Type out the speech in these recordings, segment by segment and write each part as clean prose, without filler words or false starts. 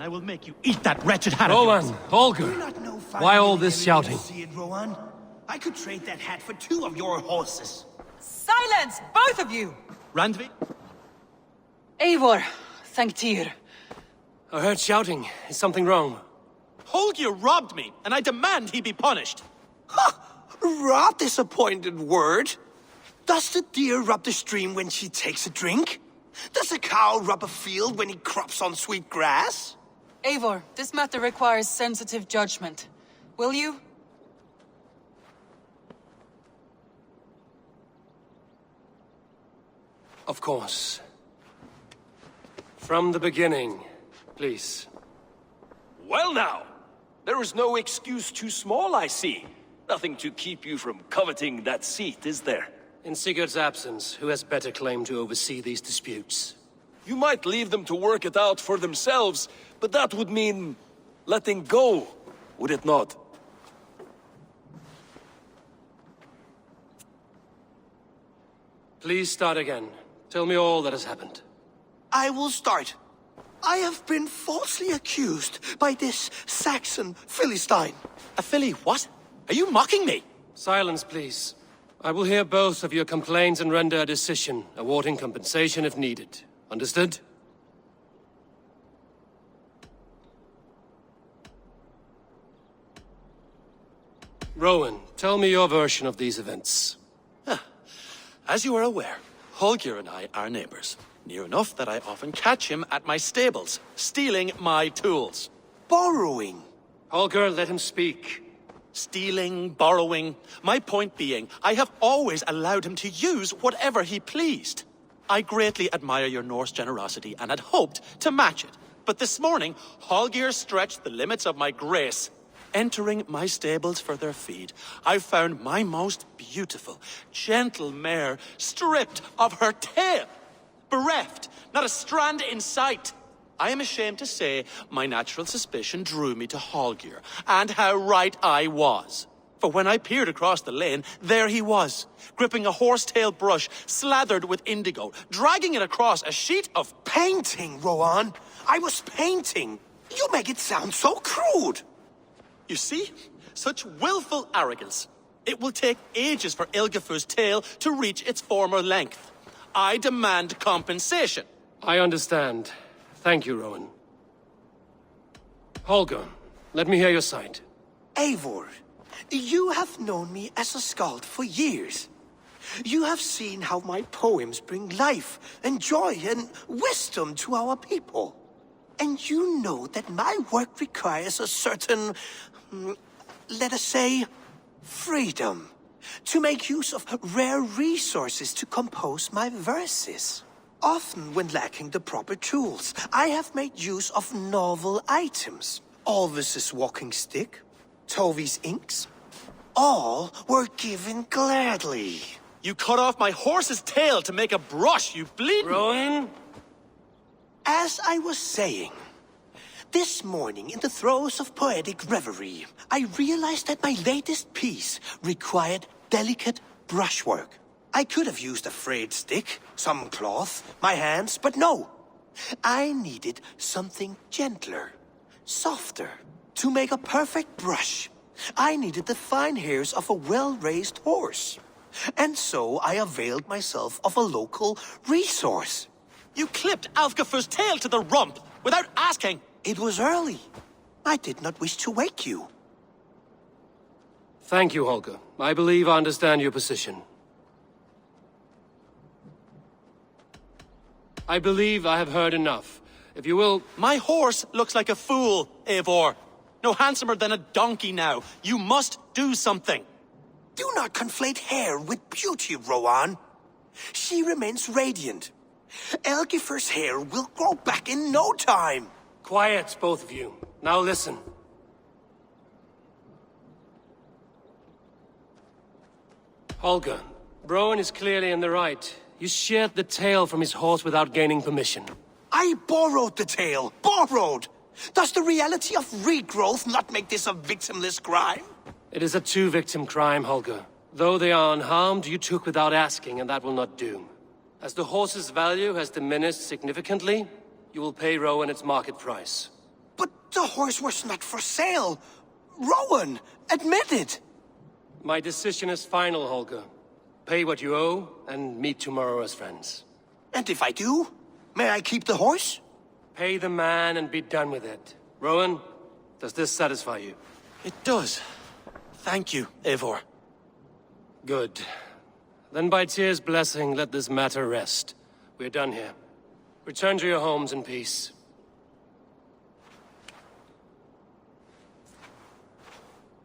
I will make you eat that wretched hat of Rowan, yours. Holger, why all this shouting? See it, Rowan? I could trade that hat for 2 of your horses. Silence, both of you! Randvi? Eivor, thank Tyr. I heard shouting. Is something wrong? Holger robbed me, and I demand he be punished. Ha! Rot disappointed word. Does the deer rub the stream when she takes a drink? Does a cow rub a field when he crops on sweet grass? Eivor, this matter requires sensitive judgment. Will you? Of course. From the beginning, please. Well now, there is no excuse too small, I see. Nothing to keep you from coveting that seat, is there? In Sigurd's absence, who has better claim to oversee these disputes? You might leave them to work it out for themselves, but that would mean letting go, would it not? Please start again. Tell me all that has happened. I will start. I have been falsely accused by this Saxon Philistine. A filly what? Are you mocking me? Silence, please. I will hear both of your complaints and render a decision, awarding compensation if needed. Understood? Rowan, tell me your version of these events. As you are aware, Holger and I are neighbors. Near enough that I often catch him at my stables, stealing my tools. Borrowing. Holger, let him speak. Stealing, borrowing. My point being, I have always allowed him to use whatever he pleased. I greatly admire your Norse generosity and had hoped to match it. But this morning, Holger stretched the limits of my grace. Entering my stables for their feed, I found my most beautiful, gentle mare stripped of her tail. Bereft, not a strand in sight. I am ashamed to say my natural suspicion drew me to Holger, and how right I was. For when I peered across the lane, there he was, gripping a horsetail brush slathered with indigo, dragging it across a sheet of Painting, Rowan. I was painting. You make it sound so crude. You see? Such willful arrogance. It will take ages for Ilgafur's tail to reach its former length. I demand compensation. I understand. Thank you, Rowan. Holger, let me hear your side. Eivor, you have known me as a skald for years. You have seen how my poems bring life and joy and wisdom to our people. And you know that my work requires a certain, let us say, freedom. To make use of rare resources to compose my verses. Often when lacking the proper tools, I have made use of novel items. Alvis's walking stick, Tovi's inks. All were given gladly. You cut off my horse's tail to make a brush, you bleeding... Rowan? As I was saying, this morning in the throes of poetic reverie, I realized that my latest piece required delicate brushwork. I could have used a frayed stick, some cloth, my hands, but no. I needed something gentler, softer. To make a perfect brush, I needed the fine hairs of a well-raised horse. And so I availed myself of a local resource. You clipped Alfgafur's tail to the rump without asking. It was early. I did not wish to wake you. Thank you, Holger. I believe I understand your position. I believe I have heard enough. If you will... My horse looks like a fool, Eivor. No handsomer than a donkey now. You must do something. Do not conflate hair with beauty, Rowan. She remains radiant. Elgifur's hair will grow back in no time. Quiet, both of you. Now listen. Holger, Rowan is clearly in the right. You sheared the tail from his horse without gaining permission. I borrowed the tail. Borrowed! Does the reality of regrowth not make this a victimless crime? It is a two-victim crime, Holger. Though they are unharmed, you took without asking, and that will not do. As the horse's value has diminished significantly, you will pay Rowan its market price. The horse was not for sale. Rowan, admit it. My decision is final, Holger. Pay what you owe, and meet tomorrow as friends. And if I do, may I keep the horse? Pay the man and be done with it. Rowan, does this satisfy you? It does. Thank you, Eivor. Good. Then by Tyr's blessing, let this matter rest. We're done here. Return to your homes in peace.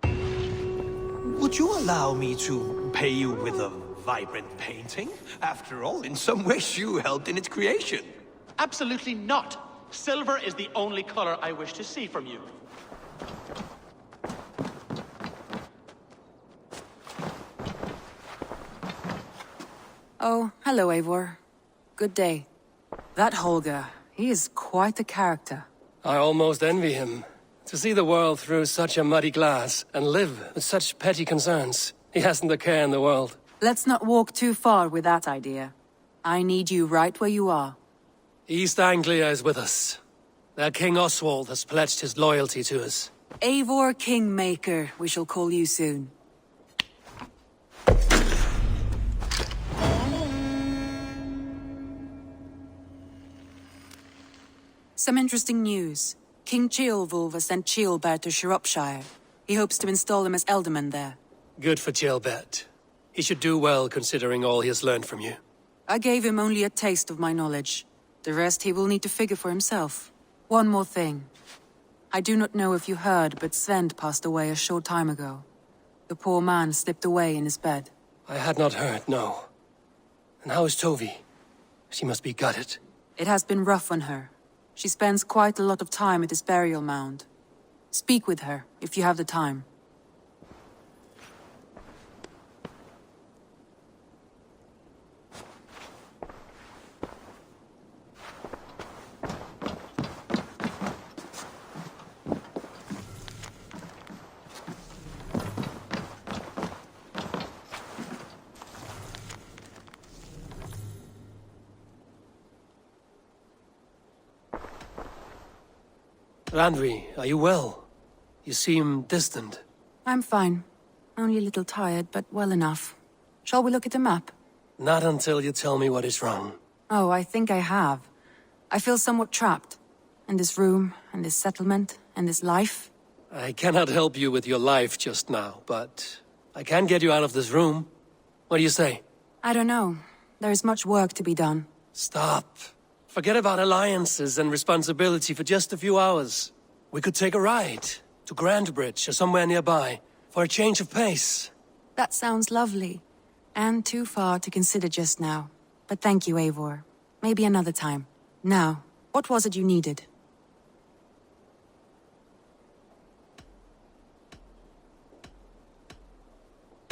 Would you allow me to pay you with a vibrant painting? After all, in some ways you helped in its creation. Absolutely not. Silver is the only color I wish to see from you. Oh, hello, Eivor. Good day. That Holger, he is quite the character. I almost envy him. To see the world through such a muddy glass and live with such petty concerns. He hasn't a care in the world. Let's not walk too far with that idea. I need you right where you are. East Anglia is with us. Their King Oswald has pledged his loyalty to us. Eivor Kingmaker, we shall call you soon. Some interesting news. King Ceolwulf has sent Ceolbert to Shropshire. He hopes to install him as Ealdorman there. Good for Ceolbert. He should do well considering all he has learned from you. I gave him only a taste of my knowledge. The rest he will need to figure for himself. One more thing. I do not know if you heard, but Svend passed away a short time ago. The poor man slipped away in his bed. I had not heard, no. And how is Tovi? She must be gutted. It has been rough on her. She spends quite a lot of time at his burial mound. Speak with her, if you have the time. Randvi, are you well? You seem distant. I'm fine. Only a little tired, but well enough. Shall we look at the map? Not until you tell me what is wrong. Oh, I think I have. I feel somewhat trapped. In this room, and this settlement, and this life. I cannot help you with your life just now, but I can get you out of this room. What do you say? I don't know. There is much work to be done. Stop. Forget about alliances and responsibility for just a few hours. We could take a ride to Grandbridge or somewhere nearby for a change of pace. That sounds lovely. And too far to consider just now. But thank you, Eivor. Maybe another time. Now, what was it you needed?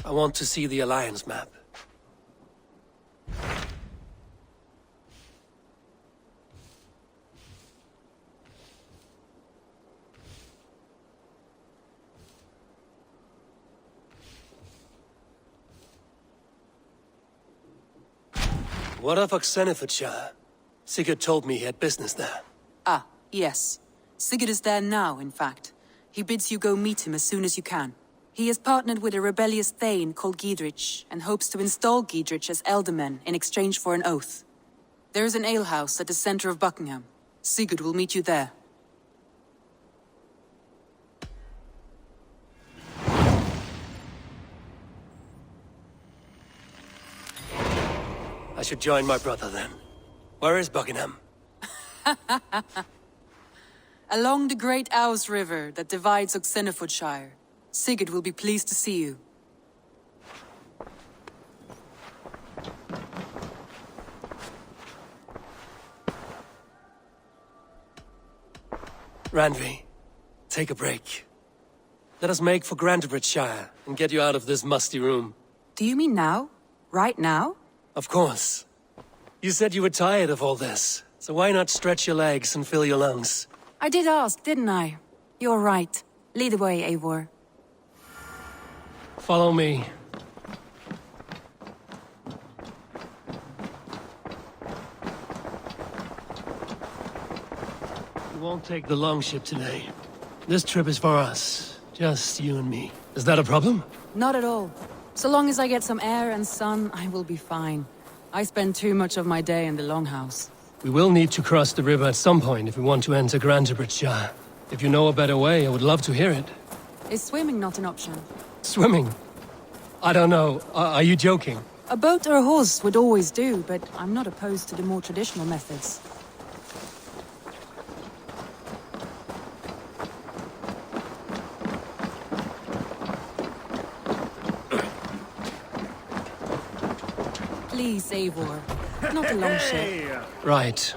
I want to see the Alliance map. What of Oxenfordshire? Sigurd told me he had business there. Ah, yes. Sigurd is there now, in fact. He bids you go meet him as soon as you can. He has partnered with a rebellious thane called Giedrich, and hopes to install Giedrich as Ealdorman in exchange for an oath. There is an alehouse at the center of Buckingham. Sigurd will meet you there. I should join my brother then. Where is Buckingham? Along the great Ouse River that divides Oxenfordshire. Sigurd will be pleased to see you. Randvi, take a break. Let us make for Grandbridgeshire and get you out of this musty room. Do you mean now? Right now? Of course. You said you were tired of all this, so why not stretch your legs and fill your lungs? I did ask, didn't I? You're right. Lead the way, Eivor. Follow me. We won't take the longship today. This trip is for us. Just you and me. Is that a problem? Not at all. So long as I get some air and sun, I will be fine. I spend too much of my day in the Longhouse. We will need to cross the river at some point if we want to enter Grantebridge. If you know a better way, I would love to hear it. Is swimming not an option? Swimming? I don't know. Are you joking? A boat or a horse would always do, but I'm not opposed to the more traditional methods. Please, Eivor. Not a long ship. Right.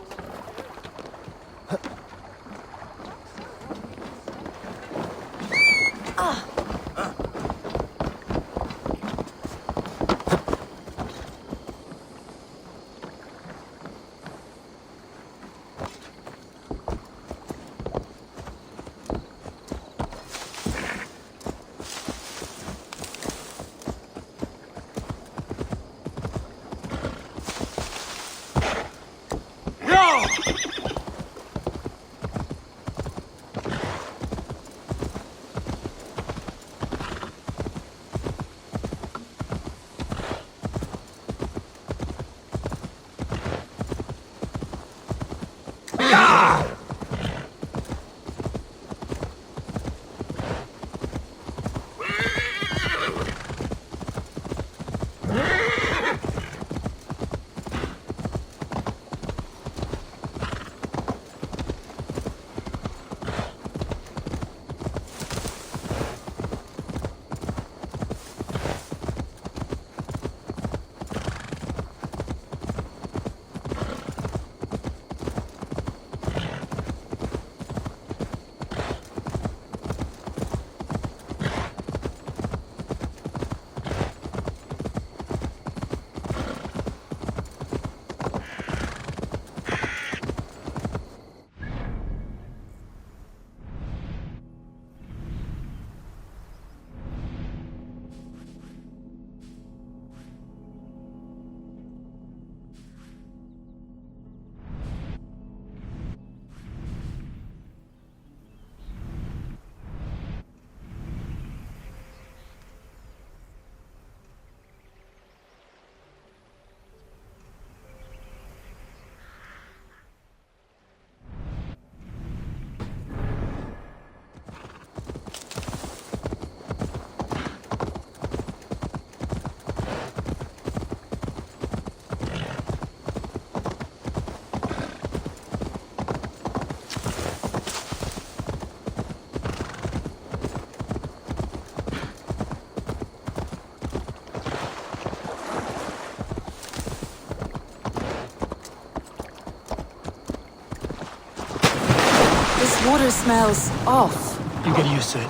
This water smells off. You get used to it.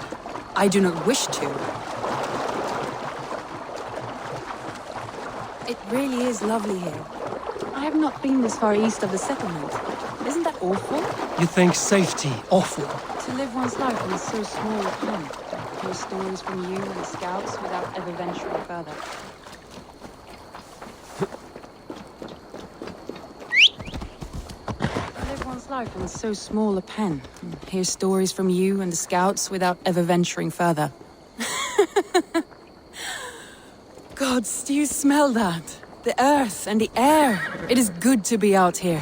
I do not wish to. It really is lovely here. I have not been this far east of the settlement. Isn't that awful? You think safety awful? To live one's life in so small a pen. Hear stories from you and the scouts without ever venturing further. Life in so small a pen. Hear stories from you and the scouts without ever venturing further. Gods, do you smell that? The earth and the air. It is good to be out here.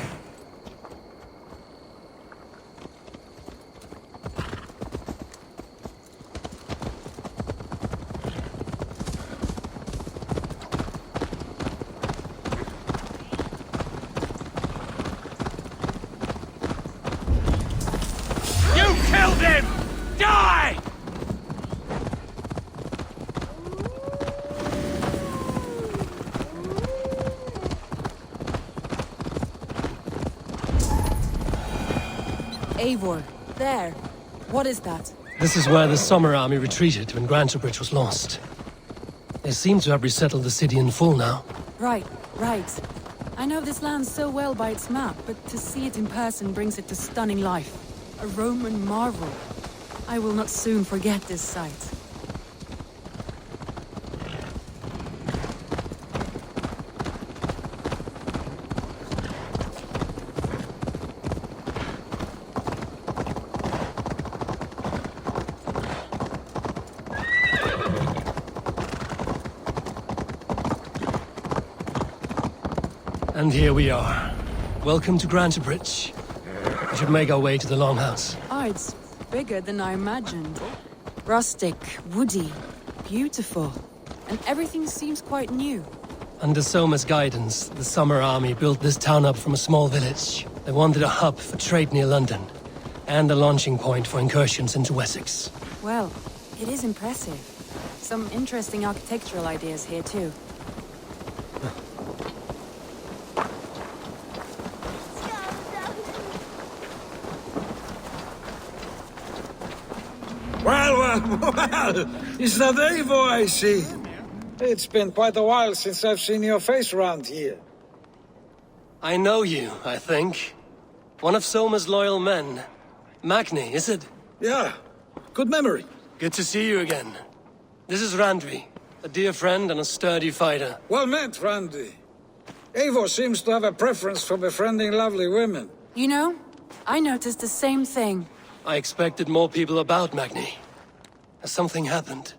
Killed him! Die! Eivor, there. What is that? This is where the Summer Army retreated when Grantebridge was lost. They seem to have resettled the city in full now. Right. I know this land so well by its map, but to see it in person brings it to stunning life. A Roman marvel. I will not soon forget this sight. And here we are. Welcome to Grantebridge. We should make our way to the Longhouse. Oh, it's bigger than I imagined. Rustic, woody, beautiful. And everything seems quite new. Under Soma's guidance, the Summer Army built this town up from a small village. They wanted a hub for trade near London, and a launching point for incursions into Wessex. Well, it is impressive. Some interesting architectural ideas here too. Well, is that Eivor I see? It's been quite a while since I've seen your face around here. I know you, I think. One of Soma's loyal men. Magni, is it? Yeah, good memory. Good to see you again. This is Randvi, a dear friend and a sturdy fighter. Well met, Randy. Eivor seems to have a preference for befriending lovely women. You know, I noticed the same thing. I expected more people about Magni. Has something happened?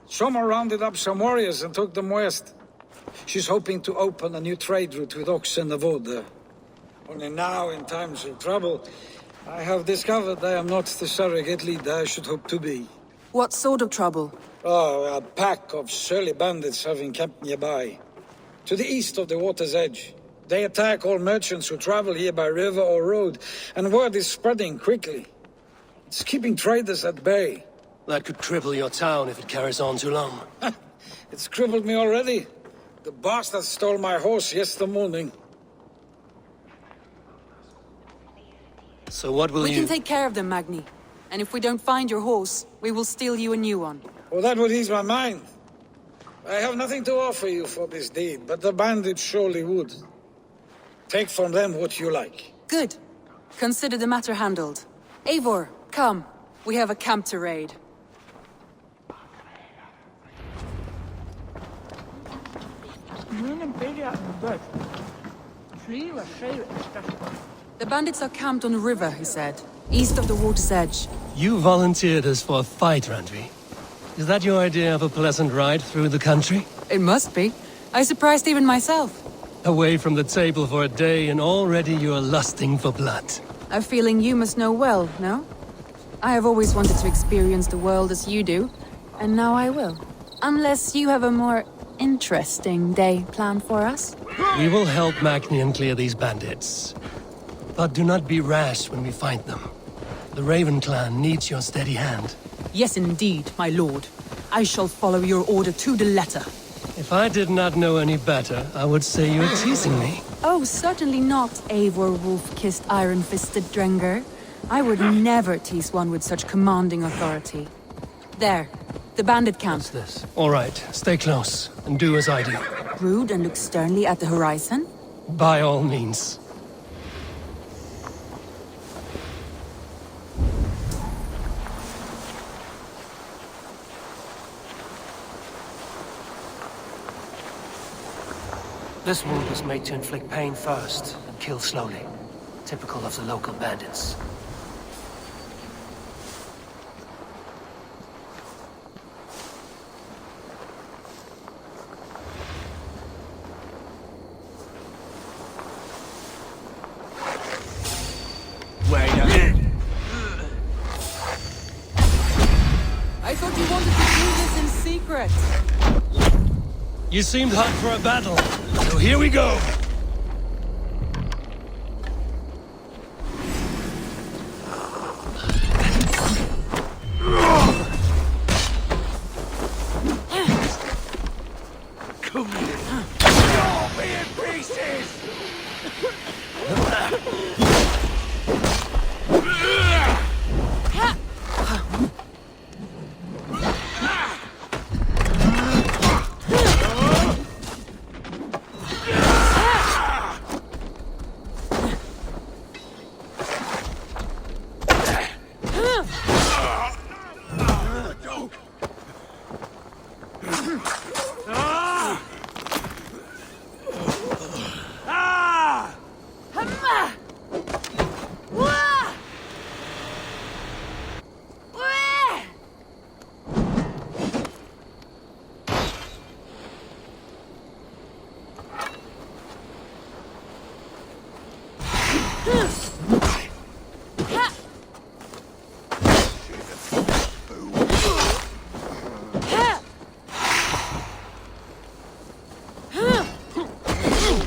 Soma rounded up some warriors and took them west. She's hoping to open a new trade route with oxen and wood. Only now, in times of trouble, I have discovered I am not the surrogate leader I should hope to be. What sort of trouble? Oh, a pack of surly bandits have encamped nearby. To the east of the water's edge. They attack all merchants who travel here by river or road, and word is spreading quickly. It's keeping traders at bay. That could cripple your town if it carries on too long. It's crippled me already. The bastard stole my horse yesterday morning. So what will We you... can take care of them, Magni. And if we don't find your horse, we will steal you a new one. Well, that would ease my mind. I have nothing to offer you for this deed, but the bandits surely would. Take from them what you like. Good. Consider the matter handled. Eivor, come. We have a camp to raid. The bandits are camped on the river, he said. East of the water's edge. You volunteered us for a fight, Randvi. Is that your idea of a pleasant ride through the country? It must be. I surprised even myself. Away from the table for a day and already you're lusting for blood. A feeling you must know well, no? I have always wanted to experience the world as you do, and now I will. Unless you have a more interesting day planned for us? We will help Magnian clear these bandits. But do not be rash when we find them. The Raven clan needs your steady hand. Yes, indeed, my lord. I shall follow your order to the letter. If I did not know any better, I would say you're teasing me. Oh, certainly not, Eivor wolf-kissed iron-fisted Drenger. I would never tease one with such commanding authority. There, the bandit camp. What's this? All right, stay close, and do as I do. Brood and look sternly at the horizon? By all means. This wound was made to inflict pain first, and kill slowly. Typical of the local bandits. Wait a minute. I thought you wanted to do this in secret. You seemed hot for a battle, so here we go! Come here. You'll be in pieces!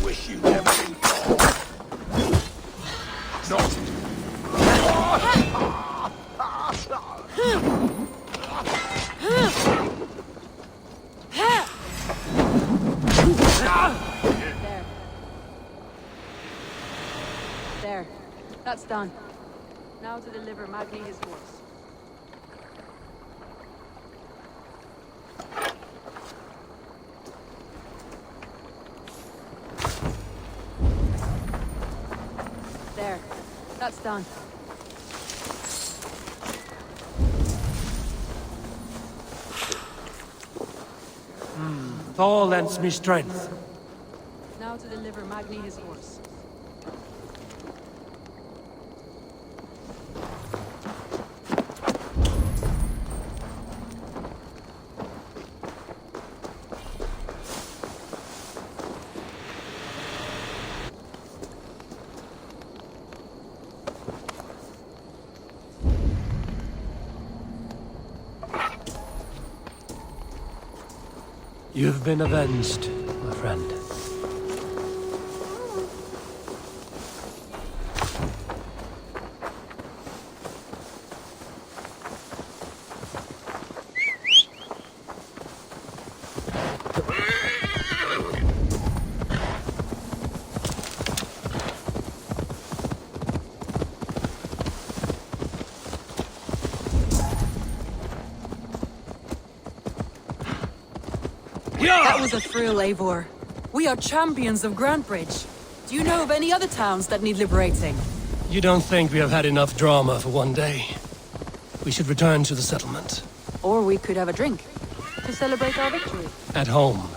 Wish you never been Not. There. That's done. Now to deliver Magni his horse. There. That's done. Thor lends me strength. Now to deliver Magni his horse. You've been avenged, my friend. That was a thrill, Eivor. We are champions of Grantebridge. Do you know of any other towns that need liberating? You don't think we have had enough drama for one day? We should return to the settlement. Or we could have a drink to celebrate our victory. At home.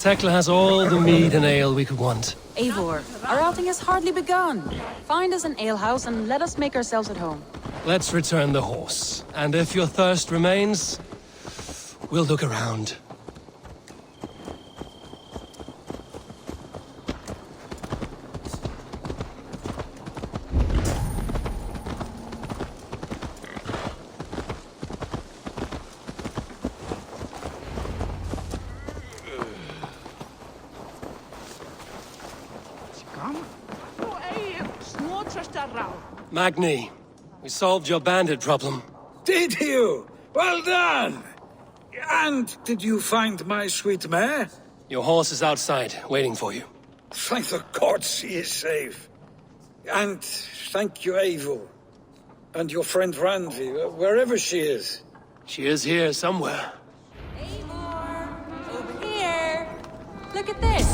Tekla has all the mead and ale we could want. Eivor, our outing has hardly begun. Find us an alehouse and let us make ourselves at home. Let's return the horse. And if your thirst remains, we'll look around. Magni, we solved your bandit problem. Did you? Well done! And did you find my sweet mare? Your horse is outside, waiting for you. Thank the gods she is safe. And thank you, Eivor. And your friend Randy, wherever she is. She is here somewhere. Eivor, over here. Look at this.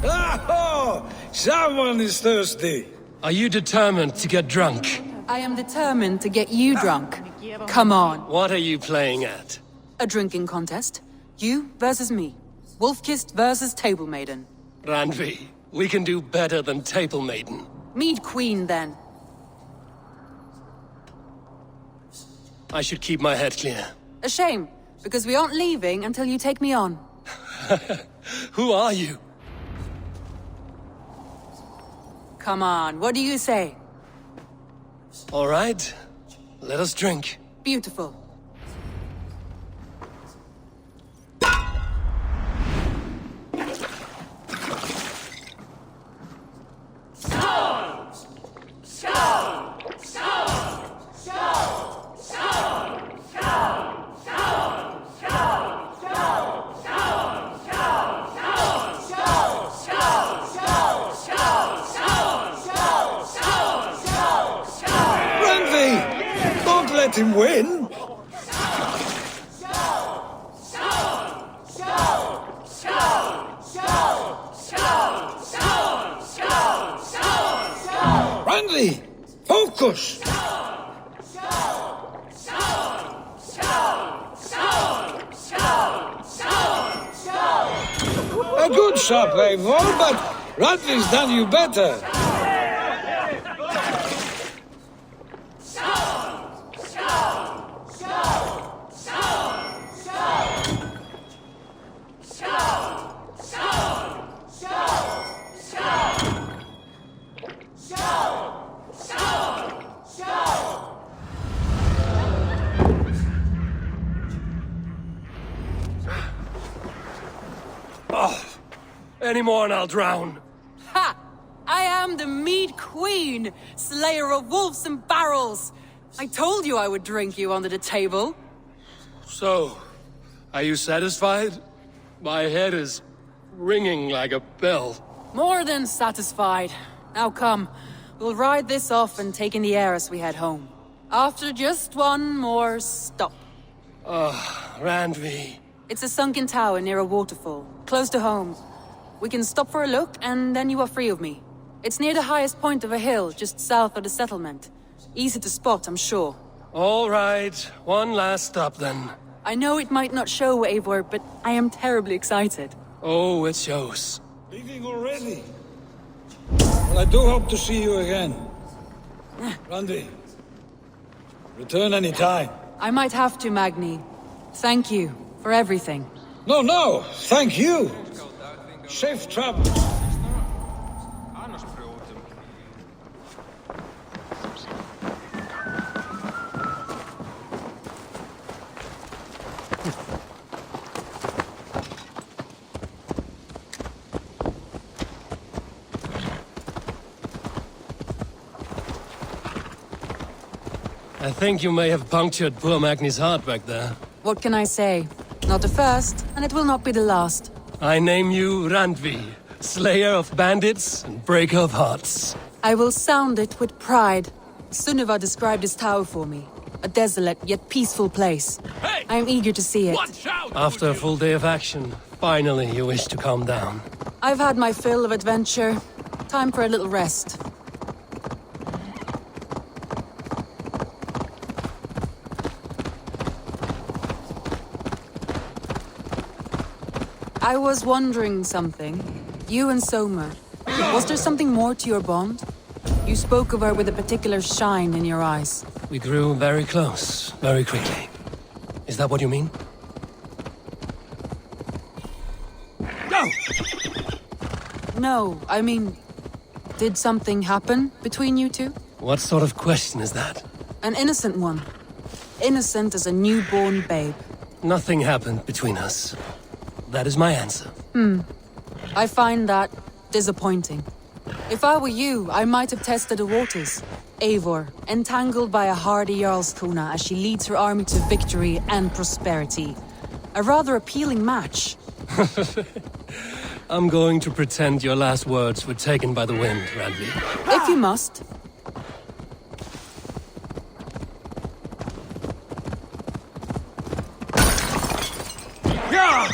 Oh, someone is thirsty. Are you determined to get drunk? I am determined to get you drunk. Come on. What are you playing at? A drinking contest. You versus me. Wolf-kissed versus Table Maiden. Ranvi, we can do better than Table Maiden. Mead Queen, then. I should keep my head clear. A shame, because we aren't leaving until you take me on. Who are you? Come on, what do you say? All right, let us drink. Beautiful. Let him win. Randy, focus. A good shot, Eivor, but Radley's done you better. Any more and I'll drown. Ha! I am the Mead Queen, slayer of wolves and barrels. I told you I would drink you under the table. So, are you satisfied? My head is ringing like a bell. More than satisfied. Now come, we'll ride this off and take in the air as we head home. After just one more stop. Randvi. It's a sunken tower near a waterfall, close to home. We can stop for a look, and then you are free of me. It's near the highest point of a hill, just south of the settlement. Easy to spot, I'm sure. All right, one last stop then. I know it might not show, Eivor, but I am terribly excited. Oh, it shows. Leaving already? Well, I do hope to see you again. Randy, return any time. I might have to, Magni. Thank you for everything. No, thank you. Safe travels. I think you may have punctured poor Magni's heart back there. What can I say? Not the first, and it will not be the last. I name you Randvi, slayer of bandits and breaker of hearts. I will sound it with pride. Sunniva described this tower for me. A desolate yet peaceful place. Hey! I am eager to see it. Watch out! After a full day of action, finally you wish to calm down. I've had my fill of adventure. Time for a little rest. I was wondering something. You and Soma. Was there something more to your bond? You spoke of her with a particular shine in your eyes. We grew very close, very quickly. Is that what you mean? Go! No, I mean... Did something happen between you two? What sort of question is that? An innocent one. Innocent as a newborn babe. Nothing happened between us. That is my answer. I find that disappointing. If I were you, I might have tested the waters. Eivor, entangled by a hardy Jarlskona as she leads her army to victory and prosperity. A rather appealing match. I'm going to pretend your last words were taken by the wind, Randvi. If you must. Yeah!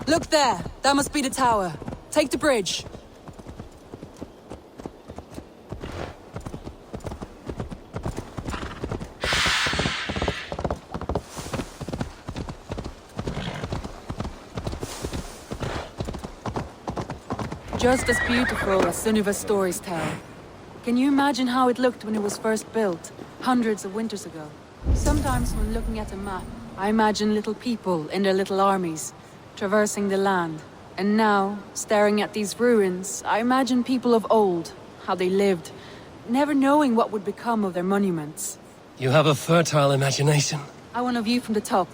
Look there! That must be the tower. Take the bridge. Just as beautiful as Sunniva's stories tell. Can you imagine how it looked when it was first built, hundreds of winters ago? Sometimes when looking at a map, I imagine little people in their little armies, traversing the land. And now, staring at these ruins, I imagine people of old, how they lived, never knowing what would become of their monuments. You have a fertile imagination. I want a view from the top.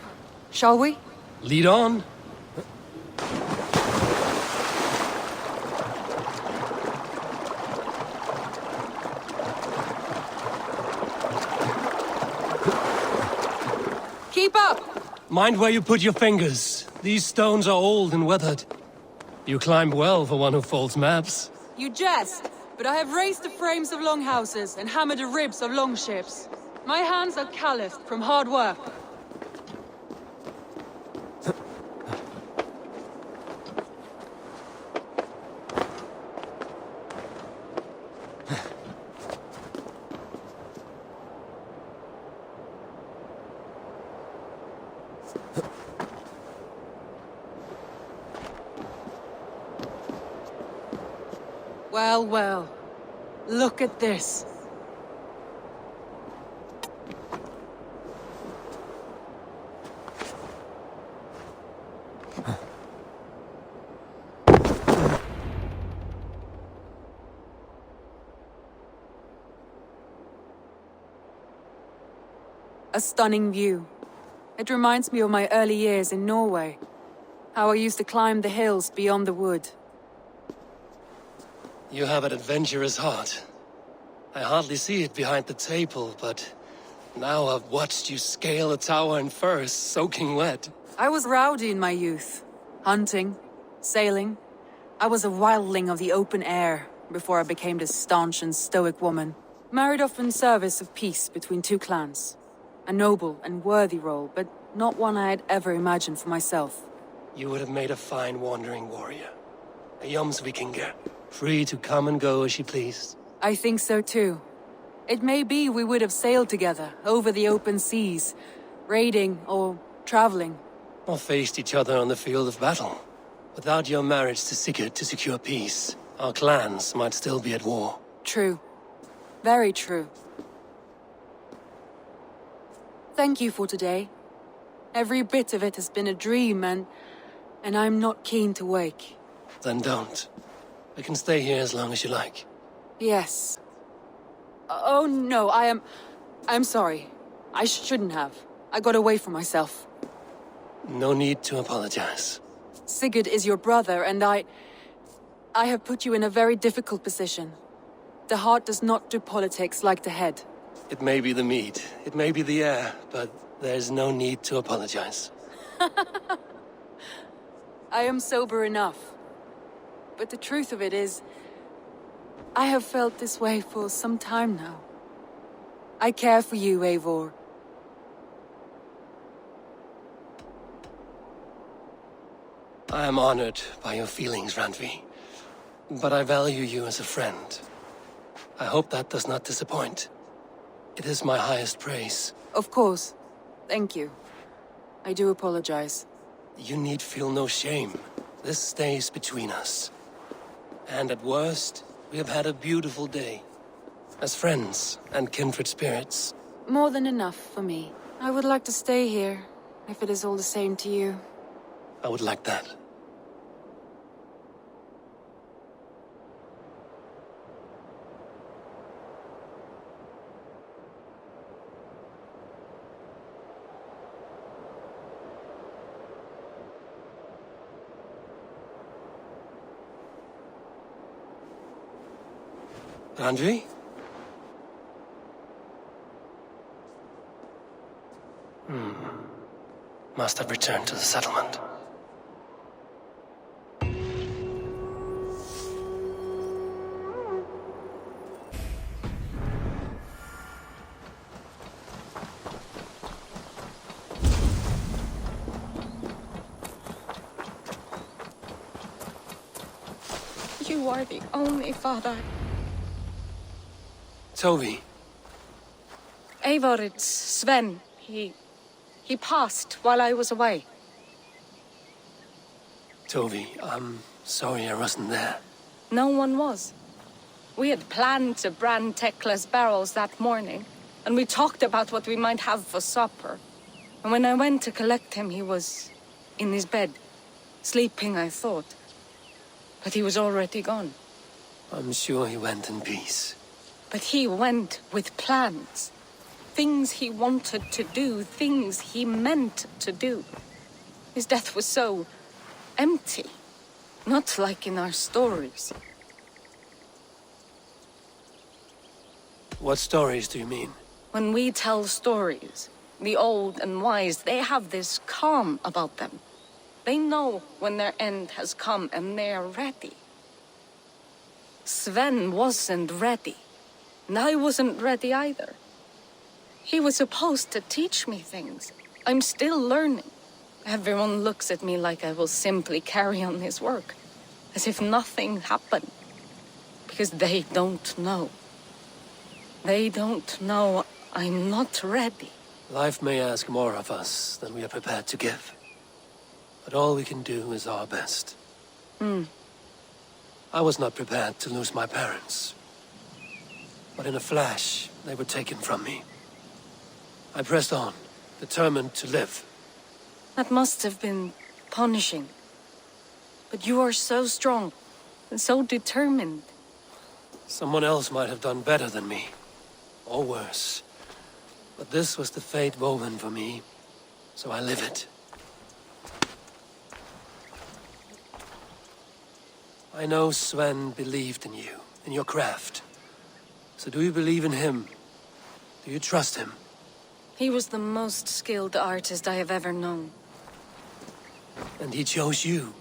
Shall we? Lead on. Keep up! Mind where you put your fingers. These stones are old and weathered. You climb well for one who folds maps. You jest, but I have raised the frames of longhouses and hammered the ribs of longships. My hands are calloused from hard work. Well, well. Look at this. A stunning view. It reminds me of my early years in Norway. How I used to climb the hills beyond the wood. You have an adventurous heart. I hardly see it behind the table, but now I've watched you scale a tower in furs, soaking wet. I was rowdy in my youth. Hunting, sailing. I was a wildling of the open air before I became this staunch and stoic woman. Married off in service of peace between two clans. A noble and worthy role, but not one I had ever imagined for myself. You would have made a fine wandering warrior. A Jomsvikinger, free to come and go as you pleased. I think so too. It may be we would have sailed together over the open seas, raiding or traveling. Or faced each other on the field of battle. Without your marriage to Sigurd to secure peace, our clans might still be at war. True. Very true. Thank you for today. Every bit of it has been a dream, and I'm not keen to wake. Then don't. I can stay here as long as you like. Yes. Oh no, I'm sorry. I shouldn't have. I got away from myself. No need to apologize. Sigurd is your brother, and I have put you in a very difficult position. The heart does not do politics like the head. It may be the meat, it may be the air, but there's no need to apologize. I am sober enough. But the truth of it is, I have felt this way for some time now. I care for you, Eivor. I am honored by your feelings, Randvi. But I value you as a friend. I hope that does not disappoint. It is my highest praise. Of course. Thank you. I do apologize. You need feel no shame. This stays between us. And at worst, we have had a beautiful day. As friends and kindred spirits. More than enough for me. I would like to stay here, if it is all the same to you. I would like that. Randvi? Must have returned to the settlement. You are the only father. Toby. Eivor, it's Sven. He passed while I was away. Toby, I'm sorry I wasn't there. No one was. We had planned to brand Tekla's barrels that morning, and we talked about what we might have for supper. And when I went to collect him, he was in his bed, sleeping, I thought. But he was already gone. I'm sure he went in peace. But he went with plans. Things he wanted to do, things he meant to do. His death was so empty. Not like in our stories. What stories do you mean? When we tell stories, the old and wise, they have this calm about them. They know when their end has come and they are ready. Sven wasn't ready. And I wasn't ready either. He was supposed to teach me things. I'm still learning. Everyone looks at me like I will simply carry on his work. As if nothing happened. Because they don't know. They don't know I'm not ready. Life may ask more of us than we are prepared to give. But all we can do is our best. I was not prepared to lose my parents. But in a flash, they were taken from me. I pressed on, determined to live. That must have been punishing. But you are so strong and so determined. Someone else might have done better than me. Or worse. But this was the fate woven for me. so I live it. I know Sven believed in you, in your craft. So do you believe in him? Do you trust him? He was the most skilled artist I have ever known. And he chose you.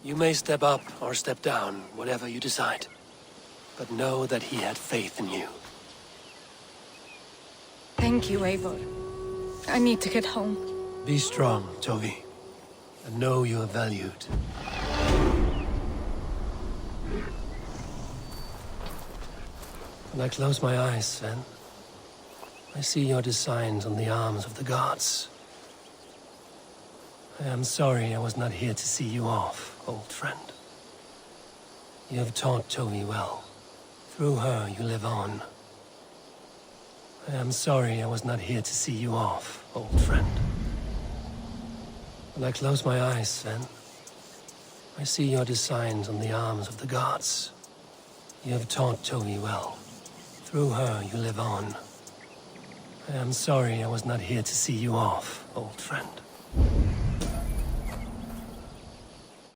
You may step up or step down, whatever you decide. But know that he had faith in you. Thank you, Eivor. I need to get home. Be strong, Tovi. And know you are valued. When I close my eyes, Sven, I see your designs on the arms of the gods. I am sorry I was not here to see you off, old friend. You have taught Tovi well. Through her, you live on. I am sorry I was not here to see you off, old friend. When I close my eyes, Sven, I see your designs on the arms of the gods. You have taught Tovi well. Through her, you live on. I am sorry I was not here to see you off, old friend.